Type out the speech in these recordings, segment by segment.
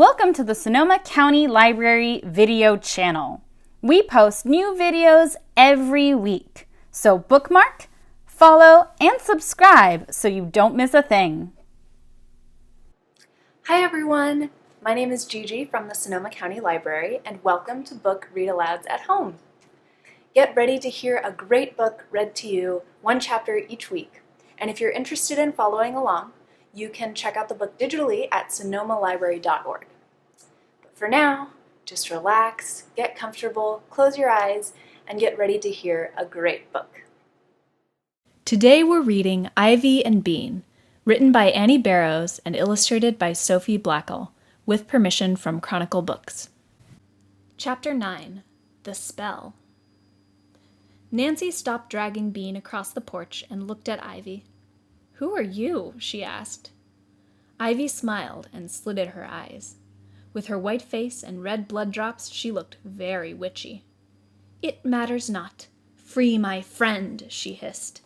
Welcome to the Sonoma County Library video channel. We post new videos every week, so bookmark, follow, and subscribe so you don't miss a thing. Hi everyone! My name is Gigi from the Sonoma County Library and welcome to Book Read-Alouds at Home. Get ready to hear a great book read to you, one chapter each week. And if you're interested in following along, you can check out the book digitally at sonomalibrary.org. But for now, just relax, get comfortable, close your eyes, and get ready to hear a great book. Today we're reading Ivy+Bean, written by Annie Barrows and illustrated by Sophie Blackall, with permission from Chronicle Books. Chapter 9, The Spell. Nancy stopped dragging Bean across the porch and looked at Ivy. "Who are you?" she asked. Ivy smiled and slitted her eyes. With her white face and red blood drops, she looked very witchy. "It matters not. Free my friend," she hissed.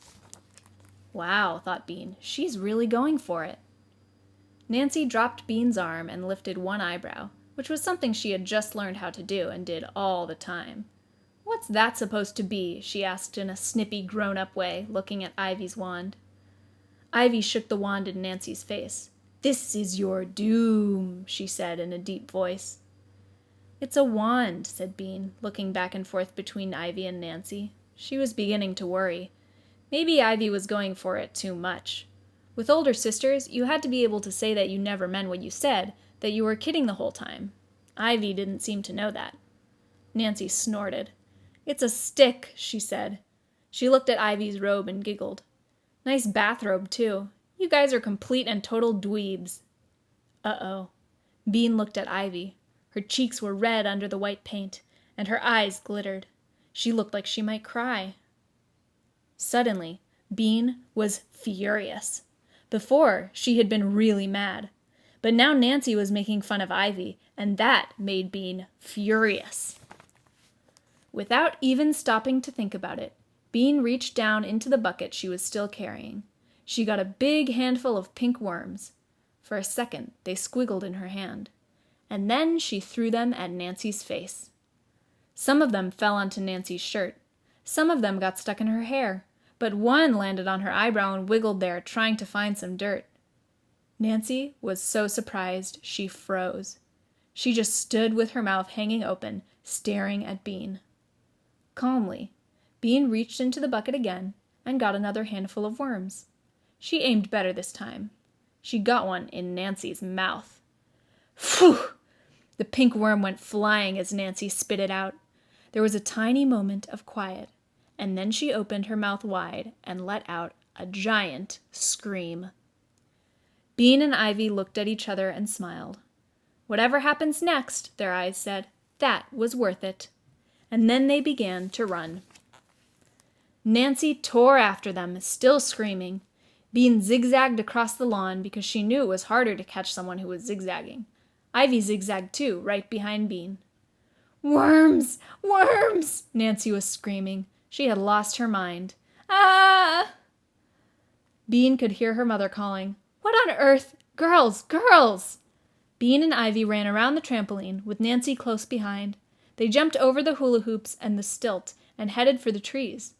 Wow, thought Bean, she's really going for it. Nancy dropped Bean's arm and lifted one eyebrow, which was something she had just learned how to do and did all the time. "What's that supposed to be?" she asked in a snippy, grown-up way, looking at Ivy's wand. Ivy shook the wand in Nancy's face. "This is your doom," she said in a deep voice. "It's a wand," said Bean, looking back and forth between Ivy and Nancy. She was beginning to worry. Maybe Ivy was going for it too much. With older sisters, you had to be able to say that you never meant what you said, that you were kidding the whole time. Ivy didn't seem to know that. Nancy snorted. "It's a stick," she said. She looked at Ivy's robe and giggled. "Nice bathrobe, too. You guys are complete and total dweebs." Uh-oh. Bean looked at Ivy. Her cheeks were red under the white paint, and her eyes glittered. She looked like she might cry. Suddenly, Bean was furious. Before, she had been really mad. But now Nancy was making fun of Ivy, and that made Bean furious. Without even stopping to think about it, Bean reached down into the bucket she was still carrying. She got a big handful of pink worms. For a second, they squiggled in her hand. And then she threw them at Nancy's face. Some of them fell onto Nancy's shirt. Some of them got stuck in her hair, but one landed on her eyebrow and wiggled there, trying to find some dirt. Nancy was so surprised she froze. She just stood with her mouth hanging open, staring at Bean. Calmly, Bean reached into the bucket again and got another handful of worms. She aimed better this time. She got one in Nancy's mouth. Phew! The pink worm went flying as Nancy spit it out. There was a tiny moment of quiet, and then she opened her mouth wide and let out a giant scream. Bean and Ivy looked at each other and smiled. "Whatever happens next," their eyes said, "that was worth it." And then they began to run. Nancy tore after them, still screaming. Bean zigzagged across the lawn because she knew it was harder to catch someone who was zigzagging. Ivy zigzagged too, right behind Bean. "Worms! Worms!" Nancy was screaming. She had lost her mind. "Ah!" Bean could hear her mother calling, "What on earth? Girls! Girls!" Bean and Ivy ran around the trampoline, with Nancy close behind. They jumped over the hula hoops and the stilt and headed for the trees.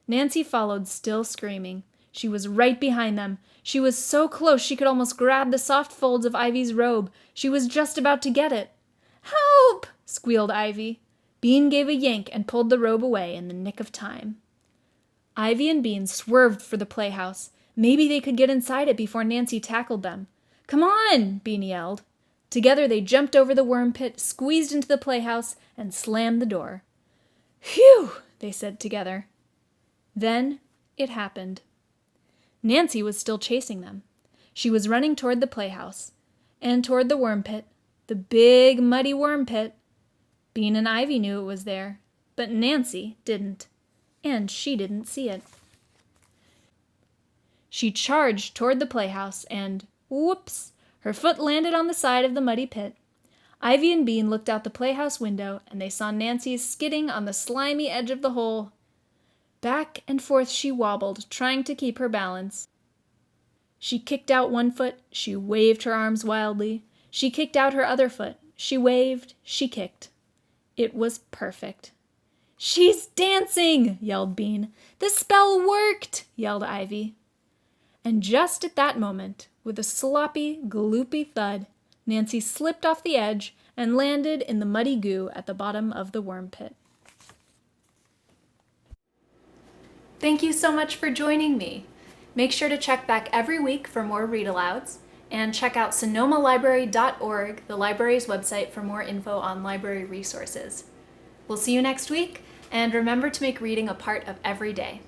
Nancy followed, still screaming. She was right behind them. She was so close she could almost grab the soft folds of Ivy's robe. She was just about to get it. "Help!" squealed Ivy. Bean gave a yank and pulled the robe away in the nick of time. Ivy and Bean swerved for the playhouse. Maybe they could get inside it before Nancy tackled them. "Come on!" Bean yelled. Together they jumped over the worm pit, squeezed into the playhouse, and slammed the door. "Phew!" they said together. Then it happened. Nancy was still chasing them. She was running toward the playhouse, and toward the worm pit, the big, muddy worm pit. Bean and Ivy knew it was there, but Nancy didn't, and she didn't see it. She charged toward the playhouse, and whoops! Her foot landed on the side of the muddy pit. Ivy and Bean looked out the playhouse window, and they saw Nancy skidding on the slimy edge of the hole. Back and forth she wobbled, trying to keep her balance. She kicked out one foot, she waved her arms wildly. She kicked out her other foot. She waved. She kicked. It was perfect. "She's dancing!" yelled Bean. "The spell worked!" yelled Ivy. And just at that moment, with a sloppy, gloopy thud, Nancy slipped off the edge and landed in the muddy goo at the bottom of the worm pit. Thank you so much for joining me. Make sure to check back every week for more read-alouds, and check out sonomalibrary.org, the library's website, for more info on library resources. We'll see you next week, and remember to make reading a part of every day.